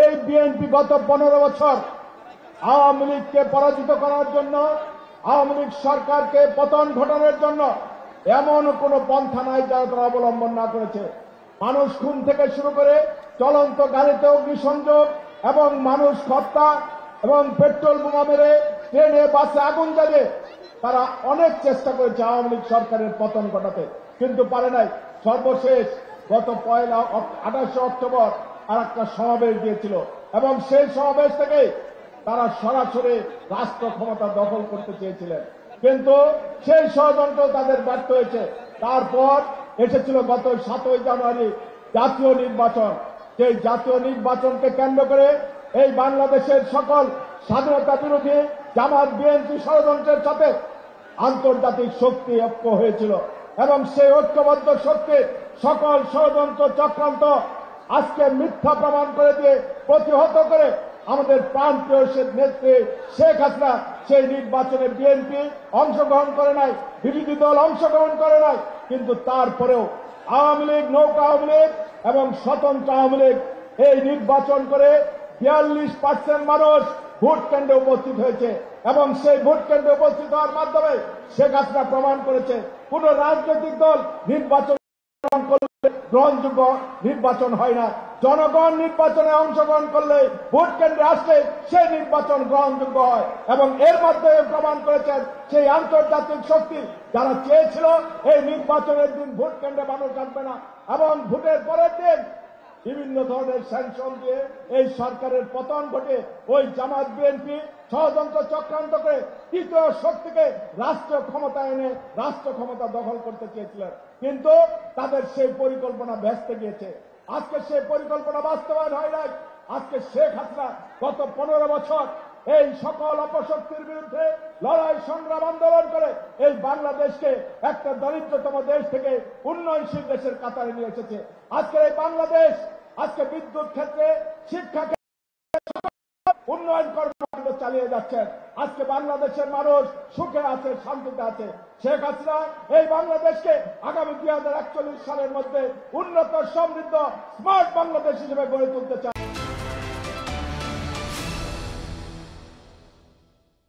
এই বিএনপি গত 15 বছর আওয়ামী লীগকে পরাজিত করার জন্য, আওয়ামী লীগ সরকারকে পতন ঘটানোর জন্য এমন কোন পন্থা নাই যারা তারা অবলম্বন না করেছে। মানুষ খুন থেকে শুরু করে চলন্ত গাড়িতে অগ্নিসংযোগ এবং মানুষ হত্যা এবং পেট্রোল বোমা মেরে ট্রেনে বাসে আগুন জ্বালিয়ে তারা অনেক চেষ্টা করেছে আওয়ামী লীগ সরকারের পতন ঘটাতে, কিন্তু পারে নাই। সর্বশেষ গত 28 অক্টোবর আর একটা সমাবেশ দিয়েছিল এবং সেই সমাবেশ থেকে তারা সরাসরি রাষ্ট্র ক্ষমতা দখল করতে চেয়েছিলেন, কিন্তু সেই ষড়যন্ত্র তাদের ব্যর্থ হয়েছে। তারপর এসেছিল গত 7 জানুয়ারি জাতীয় নির্বাচন। সেই জাতীয় নির্বাচনকে কেন্দ্র করে এই বাংলাদেশের সকল স্বাধীনতা বিরোধী জামাত বিএনপি ষড়যন্ত্রের সাথে আন্তর্জাতিক শক্তি ঐক্য হয়েছিল এবং সেই ঐক্যবদ্ধ শক্তির সকল ষড়যন্ত্র চক্রান্ত আজকে মিথ্যা প্রমাণ করে দিয়ে প্রতিহত করে আমাদের প্রাণপ্রিয় নেত্রী শেখ হাসিনা সেই নির্বাচনে বিএনপি অংশগ্রহণ করে নাই, বিরোধী দল অংশগ্রহণ করে নাই, কিন্তু তারপরেও আওয়ামী লীগ, নৌকা আওয়ামী লীগ এবং স্বতন্ত্র আওয়ামী লীগ এই নির্বাচন করে 42% মানুষ ভোট কেন্দ্রে উপস্থিত হয়েছে এবং সেই ভোট কেন্দ্রে উপস্থিত হওয়ার মাধ্যমে শেখ হাসিনা প্রমাণ করেছে কোন রাজনৈতিক দল নির্বাচন করলে গ্রহণযোগ্য নির্বাচন হয় না। জনগণ নির্বাচনে অংশগ্রহণ করলে, ভোট কেন্দ্রে আসলে সেই নির্বাচন গ্রহণযোগ্য হয় এবং এর মাধ্যমে প্রমাণ করেছেন সেই আন্তর্জাতিক শক্তি যারা চেয়েছিল এই নির্বাচনের দিন ভোট কেন্দ্রে মানুষ আসবে না এবং ভোটের পরের দিন বিভিন্ন ধরনের স্যাংশন দিয়ে এই সরকারের পতন ঘটে ওই জামাত বিএনপি ষড়যন্ত্র চক্রান্ত করে তৃতীয় শক্তিকে রাষ্ট্র ক্ষমতা এনে রাষ্ট্র ক্ষমতা দখল করতে চেয়েছিলেন, কিন্তু তাদের সেই পরিকল্পনা ভেস্তে গিয়েছে। আজকে সেই পরিকল্পনা বাস্তবায়ন হয় নাই। আজকে শেখ হাসিনা গত 15 বছর এই সকল অপশক্তির বিরুদ্ধে লড়াই সংগ্রাম আন্দোলন করে এই বাংলাদেশকে একটা দরিদ্রতম দেশ থেকে উন্নয়নশীল দেশের কাতারে নিয়ে এসেছে। আজকে এই বাংলাদেশ আজকে বিদ্যুৎ ক্ষেত্রে, শিক্ষা উন্নয়ন কর্মকাণ্ড চালিয়ে যাচ্ছেন। আজকে বাংলাদেশের মানুষ সুখে আছে, শান্তিতে আছে। শেখ হাসিনা এই বাংলাদেশকে আগামী 2041 সালের মধ্যে উন্নত, সমৃদ্ধ, স্মার্ট বাংলাদেশ হিসেবে গড়ে তুলতে চায়।